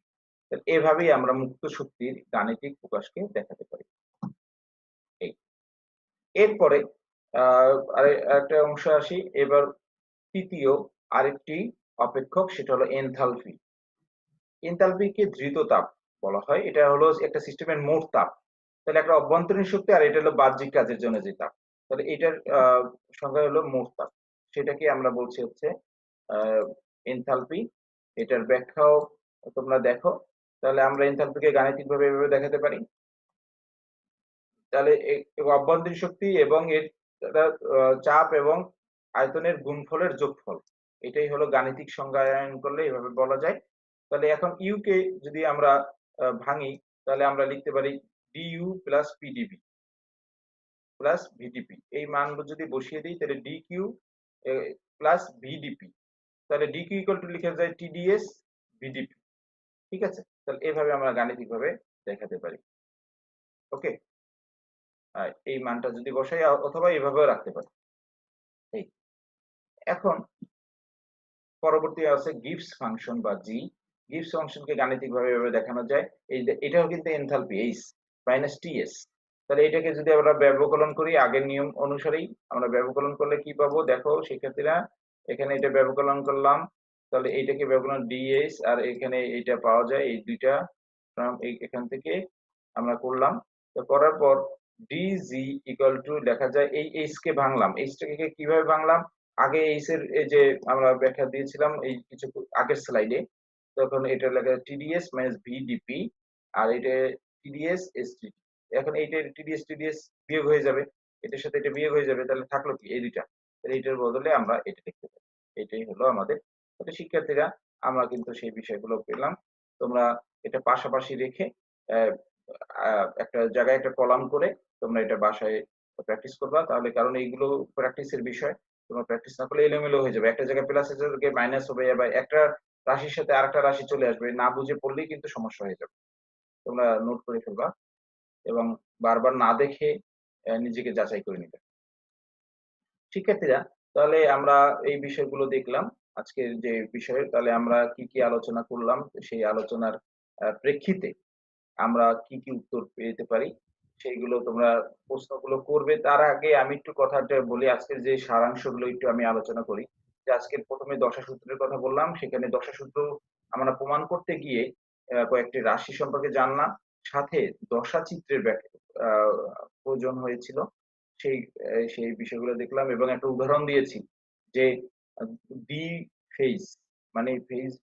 এভাবেই আমরা মুক্ত শক্তির গাণিতিক প্রকাশকে দেখাতে পারি। এই এরপরে আরেকটা অংশ আসি এবার, তৃতীয় আরেকটি অপেক্ষক, সেটা হলো এনথালপি। এনথালপিকে ধৃত তাপ বলা হয়, এটা হলো একটা সিস্টেমের মোট তাপ। তাহলে একটা অভ্যন্তরীণ শক্তি আর এটা হলো বাহ্যিক কাজের জন্য যে তাপ, তাহলে এটার সংজ্ঞা হলো মোট তাপ, সেটাকে আমরা বলছি হচ্ছে এনথালপি। এটার ব্যাখ্যাও তোমরা দেখো। তাহলে আমরা এনথালপিকে গাণিতিক ভাবে এভাবে দেখাতে পারি, তাহলে অভ্যন্তরীণ শক্তি এবং এর চাপ এবং আয়তনের গুণফলের যোগফল, এটাই হলো গাণিতিক সংজ্ঞায়ন করলে এভাবে বলা যায়। তাহলে এখন ইউ কে যদি আমরা ভাঙি, তাহলে আমরা লিখতে পারি DU plus PDB plus VDP. এই মান যদি বসিয়ে দিই তাহলে ডিকিউ প্লাস ভিডিপি, তাহলে ডিকিউ ইকুয়াল টু লিখে যায় টিডিএস ভিডিপি। ঠিক আছে, তাহলে এভাবে আমরা গাণিতিক ভাবে দেখাতে পারি। ওকে, এই মানটা যদি বসাই অথবা এভাবেও রাখতে পারি। এখন পরবর্তী আছে গিবস ফাংশন বা জি। গিবস ফাংশনকে গাণিতিক ভাবে এভাবে দেখানো যায়, এই এটাও কিন্তু এনথালপি এইচ মাইনাস টিএস। তাহলে এটাকে যদি আমরা ব্যবকলন করি আগের নিয়ম অনুসারেই, আমরা ব্যবকলন করলে কি পাবো দেখো শিক্ষার্থীরা, এখানে এটা ব্যবকলন করলাম, তাহলে এইটাকে ব্যবকলন ডিএস আর এখানে এইটা পাওয়া যায়, এই দুইটা এখান থেকে আমরা করলাম। তো করার পর ডিজি ইকুয়াল টু লেখা যায় এই এইচ কে ভাঙলাম, এইচটাকে কিভাবে ভাঙলাম? আগে এইচ এর এই যে আমরা ব্যাখ্যা দিয়েছিলাম এই কিছু আগের স্লাইডে, তখন এটা লেখা টিডিএস মাইনাস ভিডিপি আর এটা টিডিএস এসটিডি। এখন এইটা টিডিএস টিডিএস বিয়োগ হয়ে যাবে, এটার সাথে এটা বিয়োগ হয়ে যাবে, তাহলে থাকলো কি এই দুইটা, তাহলে এটার বদলে আমরা এটা লিখতে পারি। এটাই হলো আমাদের। তাহলে শিক্ষার্থীরা আমরা কিন্তু সেই বিষয়গুলো পেলাম। তোমরা এটা পাশাপাশি রেখে একটা জায়গায় একটা কলাম করে তোমরা এটা বাসায় প্র্যাকটিস করবা, তাহলে কারণ এইগুলো প্র্যাকটিসের বিষয়, তোমরা প্র্যাকটিস না করলে এলোমেলো হয়ে যাবে, একটা জায়গায় প্লাস এর জায়গায় মাইনাস হবে, বা একটা রাশির সাথে আরেকটা রাশি চলে আসবে, না বুঝে পড়লেই কিন্তু সমস্যা হয়ে যাবে। তোমরা নোট করে ফেলবা এবং বারবার না দেখে নিজেকে যাচাই করে নিবে। শিক্ষার্থীরা তাহলে আমরা এই বিষয়গুলো দেখলাম আজকের যে বিষয়ে, তাহলে আমরা কি কি আলোচনা করলাম সেই আলোচনার প্রেক্ষিতে আমরা কি কি উত্তর পেতে পারি সেইগুলো তোমরা প্রশ্নগুলো করবে। তার আগে আমি একটু কথাটা বলি, আজকের যে সারাংশগুলো একটু আমি আলোচনা করি। যে আজকের প্রথমে দশা সূত্রের কথা বললাম, সেখানে দশা সূত্র আমরা প্রমাণ করতে গিয়ে কয়েকটি রাশি সম্পর্কে জানলাম, সাথে দশা চিত্রের প্রয়োজন হয়েছিল, সেই সেই বিষয়গুলো দেখলাম এবং একটা উদাহরণ দিয়েছি যে ডি ফেজ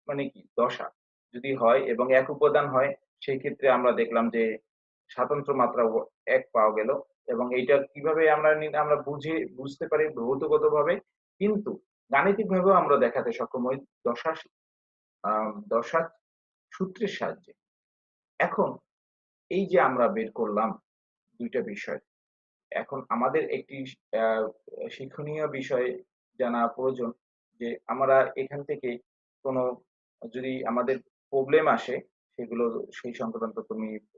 মানে কি দশা যদি হয় এবং এক উপাদান হয়, সেই ক্ষেত্রে আমরা দেখলাম যে স্বাতন্ত্র মাত্রা এক পাওয়া গেল, এবং এইটা কিভাবে আমরা বুঝতে পারি ভৌতগতভাবে, কিন্তু গাণিতিক ভাবেও আমরা দেখাতে সক্ষম হই দশা সূত্রের সাহায্যে। এখন এই যে আমরা বের করলাম দুইটা বিষয়, এখন আমাদের একটি শিক্ষণীয় বিষয় জানা প্রয়োজন, যে আমরা এখান থেকে কোনো যদি আমাদের প্রবলেম আসে সেগুলো সেই সংক্রান্ত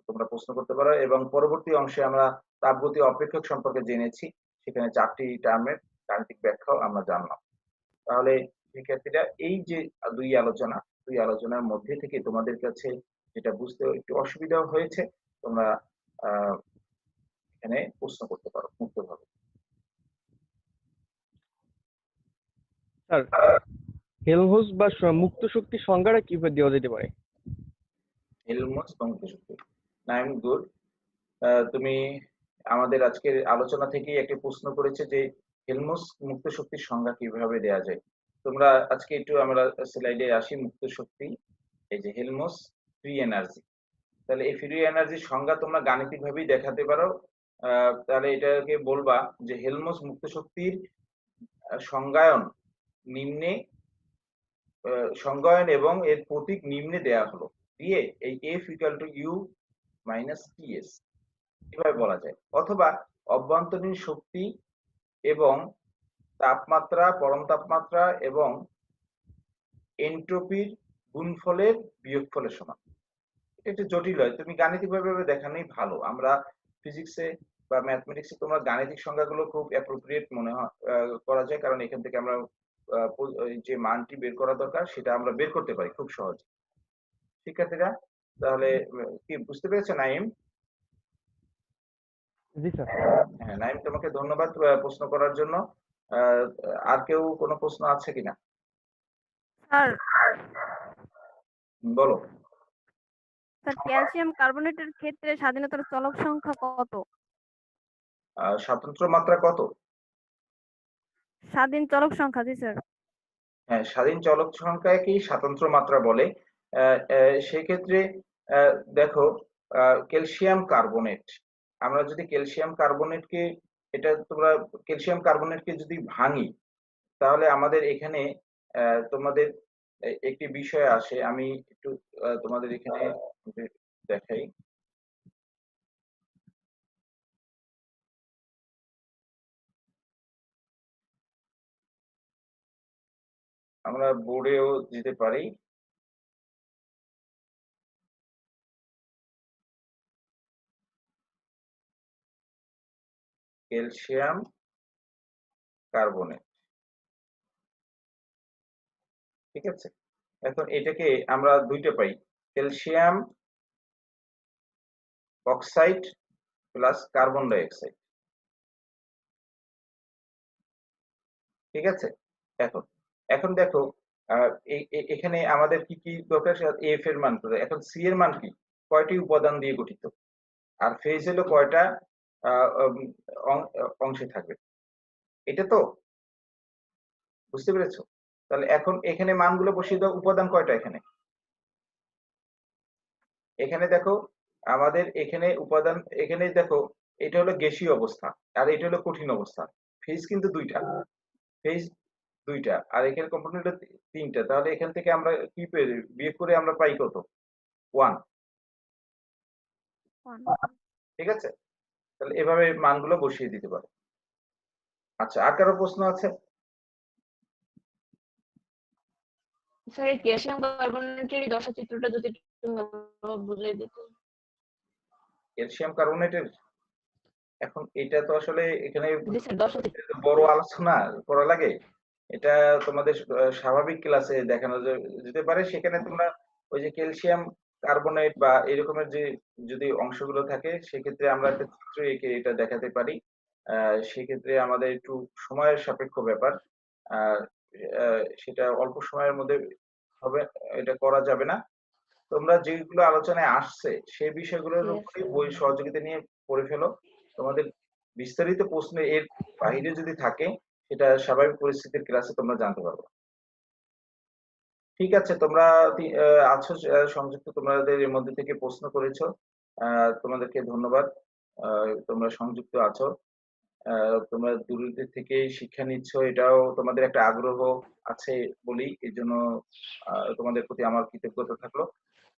তোমরা প্রশ্ন করতে পারো, এবং পরবর্তী অংশে আমরা তাপগতীয় অপেক্ষক সম্পর্কে জেনেছি, সেখানে 4টি টার্মের গাণিতিক ব্যাখ্যাও আমরা জানলাম। তাহলে শিক্ষার্থীরা এই যে দুই আলোচনার মধ্যে থেকে তোমাদের কাছে যেটা বুঝতে একটু অসুবিধা হয়েছে, তোমরা এখানে প্রশ্ন করতে পারো মুক্তভাবে। স্যার, হেলমহোল্টজ বা মুক্ত শক্তির সংজ্ঞাটা কিভাবে দেওয়া যেতে পারে? হেলমহোল্টজ বা মুক্ত শক্তি, নাইম গুড। তুমি আমাদের আজকের আলোচনা থেকেই একটি প্রশ্ন করেছে যে হেলমহোল্টজ মুক্ত শক্তির সংজ্ঞা কিভাবে দেওয়া যায়। তোমরা আজকে একটু আমরা স্লাইডে আসি। মুক্ত শক্তি, এই যে হেলমহোল্টজ ফ্রি এনার্জি, তাহলে এই ফ্রি এনার্জির সংজ্ঞা তোমরা গাণিতিক ভাবেই দেখাতে পারো। তাহলে এটাকে বলবা যে হেলমহোল্টজ মুক্ত শক্তির সংজ্ঞায়ন নিম্নে, সংজ্ঞায়ন এবং এর প্রতীক নিম্নে দেয়া হলো, দিয়ে এই F equal to U minus TS এভাবে বলা যায়। অথবা অভ্যন্তরীণ শক্তি এবং তাপমাত্রা, পরম তাপমাত্রা এবং এন্ট্রপির গুণফলের বিয়োগফলের সমান। এটা একটু জটিল হয়, তুমি গাণিতিক ভাবে দেখানোই ভালো। আমরা ফিজিক্সে বা ম্যাথমেটিক্সে তোমরা গাণিতিক সংজ্ঞাগুলো খুব অ্যাপ্রোপ্রিয়েট মনে হয় করা যায়, কারণ এখান থেকে আমরা যে মানটি বের করা দরকার সেটা আমরা বের করতে পারি খুব সহজে। শিক্ষার্থীরা তাহলে কি বুঝতে পেরেছো নাইম? জি স্যার। হ্যাঁ নাইম, তোমাকে ধন্যবাদ প্রশ্ন করার জন্য। আর কেউ কোনো প্রশ্ন আছে কিনা? স্যার, বলো। স্যার ক্যালসিয়াম কার্বনেটের ক্ষেত্রে স্বাধীনতার চলক সংখ্যা কত? স্বতন্ত্র মাত্রা কত? স্বাধীন চলক সংখ্যা, জি স্যার। হ্যাঁ, স্বাধীন চলক সংখ্যাকেই স্বাতন্ত্র মাত্রা বলে। সেক্ষেত্রে দেখো, ক্যালসিয়াম কার্বনেট, আমরা যদি ক্যালসিয়াম কার্বনেটকে, এটা তোমরা ক্যালসিয়াম কার্বনেটকে যদি ভাঙি, তাহলে আমাদের এখানে তোমাদের একটি বিষয় আসে। আমি একটু তোমাদের এখানে দেখাই। আমরা বোর্ডেও দিতে পারি। ক্যালসিয়াম কার্বনেট, ঠিক আছে। এখন এটাকে আমরা দুইটা পাই, calcium oxide plus carbon die oxide, ঠিক আছে। এখন এখন দেখো, এখানে আমাদের কি কি দরকার, এফ এর মান করে। এখন সি এর মান কি, কয়টি উপাদান দিয়ে গঠিত, আর ফেজ হলো কয়টা অংশে থাকবে, এটা তো বুঝতে পেরেছো? তাহলে এখন এখানে মানগুলো বসিয়ে দাও। উপাদান কয়টা এখানে? এখানে দেখো আমাদের এখানে উপাদান, এখানে দেখো এটা হলো গ্যাসীয় অবস্থা আর এটা হলো কঠিন অবস্থা। ফেজ কিন্তু দুইটা, ফেজ দুইটা, আর এখানে কম্পোনেন্ট তিনটা। তাহলে এখান থেকে আমরা কি বিয়োগ করে আমরা পাই কত? 1, ঠিক আছে। তাহলে এভাবে মানগুলো বসিয়ে দিতে পারো। আচ্ছা, আর কারো প্রশ্ন আছে? স্যার, এই ক্যালসিয়াম কার্বনেটের দশা চিত্রটা যদি একটু বুঝিয়ে দিতেন। ক্যালসিয়াম কার্বনেটের, এখন এটা তো আসলে এখানে জি স্যার, দশা চিত্র। বড় আলোচনা করা লাগে। এটা তোমাদের স্বাভাবিক ক্লাসে দেখানো যেতে পারে। সেখানে তোমরা ওই যে ক্যালসিয়াম কার্বনেট বা এরকমের যে যদি অংশগুলো থাকে, সেক্ষেত্রে আমরা একটা চিত্র এঁকে এটা দেখাতে পারি। সেক্ষেত্রে আমাদের একটু সময়ের সাপেক্ষ ব্যাপার, আর সেটা অল্প সময়ের মধ্যে হবে, এটা করা যাবে না। তোমরা যেগুলো আলোচনায় আসছে সেই বিষয়গুলোর উপরে বই সহযোগিতা নিয়ে পড়ে ফেলো। তোমাদের বিস্তারিত প্রশ্ন এর বাইরে যদি থাকে, সেটা স্বাভাবিক পরিস্থিতির ক্লাসে তোমরা জানতে পারবে। ঠিক আছে, তোমরা আছো সংযুক্ত, তোমাদের এর মধ্যে থেকে প্রশ্ন করেছো, তোমাদেরকে ধন্যবাদ। তোমরা সংযুক্ত আছো, তোমরা দূরত্ব থেকে শিক্ষা নিচ্ছ, এটাও তোমাদের একটা আগ্রহ আছে বলি, এই জন্য তোমাদের প্রতি আমার কৃতজ্ঞতা থাকলো।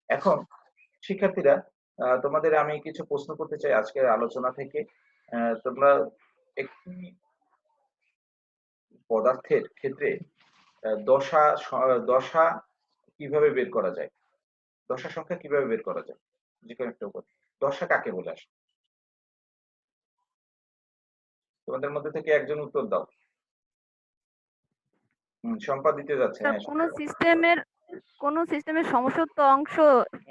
এখন শিক্ষার্থীরা, তোমাদের আমি কিছু প্রশ্ন করতে চাই আজকের আলোচনা থেকে। তোমরা একটি পদার্থের ক্ষেত্রে দশা দশা কিভাবে বের করা যায়, দশা সংখ্যা কিভাবে বের করা যায়, যে কোনো একটা উপায়। দশা কাকে বলে আসে? তোমাদের মধ্যে থেকে একজন উত্তর দাও। সম্পদ দিতে যাচ্ছে, স্যার হ্যাঁ। কোনো সিস্টেমের সমসত্ব অংশ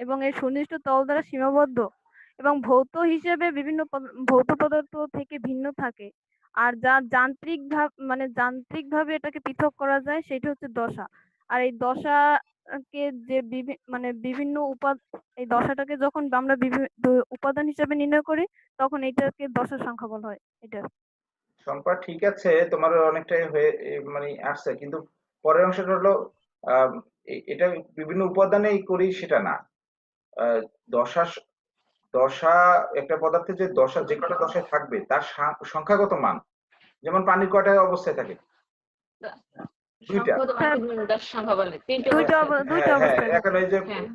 এবং এর সুনির্দিষ্ট তল দ্বারা সীমাবদ্ধ এবং ভৌত হিসেবে বিভিন্ন ভৌত পদার্থ থেকে ভিন্ন থাকে। আর যা যান্ত্রিকভাবে এটাকে পৃথক করা যায় সেটা হচ্ছে দশা। আর এই দশাকে যে বিভিন্ন এই দশাটাকে যখন আমরা উপাদান হিসেবে নির্ণয় করি তখন এটাকে দশার সংখ্যা বলা হয়। এটা সম্পদ ঠিক আছে, তোমার অনেকটাই হয়ে মানে আসছে, কিন্তু পরের অংশটা হলো এটা বিভিন্ন উপাদানেই করি সেটা না। আহ, দশা দশা একটা পদার্থের যে দশা যে কটা দশায় থাকবে তার সংখ্যাগত মান, যেমন পানির কয়টা অবস্থায় থাকে? দুইটা। সংখ্যাগত মানকে দশ সংখ্যা বলে। তিনটে দুইটা অবস্থায়। দুইটা হ্যাঁ, অবস্থায় এখন এই যে হ্যাঁ,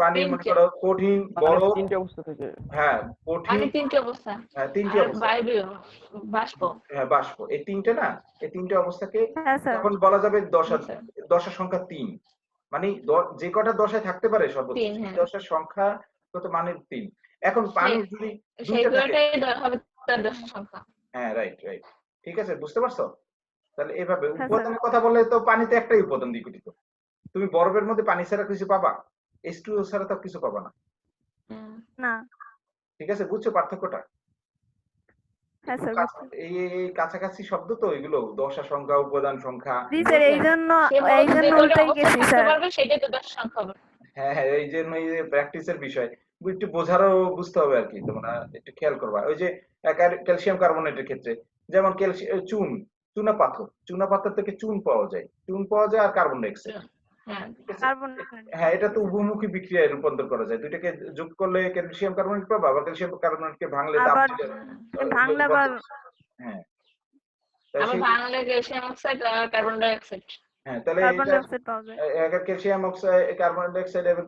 পানি মনে তিনটে। করো কঠিন, পানির বরফ, 3টে অবস্থা থেকে। হ্যাঁ কঠিন, পানি তিনটে অবস্থা। হ্যাঁ তিনটি আর অবস্থা, বায়বীয়, বাষ্প। হ্যাঁ বাষ্প, এই তিনটে না, এই তিনটে অবস্থাকে হ্যাঁ স্যার। তখন বলা যাবে দশা। জি, স্যার। দশা সংখ্যা ৩, মানে যে কটা দশায় থাকতে পারে সর্বোচ্চ তিন, সেই হ্যাঁ। দশার সংখ্যা কত, মানের ৩। এখন সেই পানির যদি দুইটা থাকে, সেইগুলোটাই হবে তার দশ সংখ্যা। হ্যাঁ রাইট রাইট, ঠিক আছে, বুঝতে পারছো? তাহলে এভাবে হ্যাঁ স্যার। উপাদানের কথা বললে তো পানিতে একটাই উপাদান দিয়ে গঠিত। তুমি বরফের মধ্যে পানি ছাড়া কিছু পাবা? H2O ছাড়া তো কিছু পাবা না। হুম। না। ঠিক আছে, বুঝছো পার্থক্যটা? হ্যাঁ একটু স্যার বুঝছি। এই কাছাকাছি শব্দ তো এগুলো, দশা সংখ্যা, উপাদান সংখ্যা। জি জি, স্যার, স্যার। সে এই মূলত যে জন্য কটা উল্টাই অবস্থায় গেছি থাকতে স্যার। পারবে সেটাই তো দশ সংখ্যা হবে। হ্যাঁ হ্যাঁ, এই জন্য এই যে প্র্যাকটিসের বিষয় একটু বোঝারও বুঝতে হবে আর কি, তোমরা একটু খেয়াল করবা। ওই যে ক্যালসিয়াম কার্বনেটের ক্ষেত্রে যেমন চুনা পাথর, চুনা পাথর থেকে চুন পাওয়া যায়, আর কার্বন ডাই অক্সাইড। হ্যাঁ, ঠিক আছে, কার্বন। হ্যাঁ এটা তো উভমুখী বিক্রিয়ায় রূপান্তর করা যায়, দুইটাকে যোগ করলে ক্যালসিয়াম কার্বনেট পাবা, আবার ক্যালসিয়াম কার্বনেটকে ভাঙলে তাপ আবার দিলে ভাঙলে আবার হ্যাঁ, তাই আবার সেই, ভাঙলে ক্যালসিয়াম অক্সাইড আর কার্বন ডাই অক্সাইড। হ্যাঁ তাহলে কার্বন এটা ডাই অক্সাইড পাওয়া যায়। Calcium oxide, carbon die oxide এবং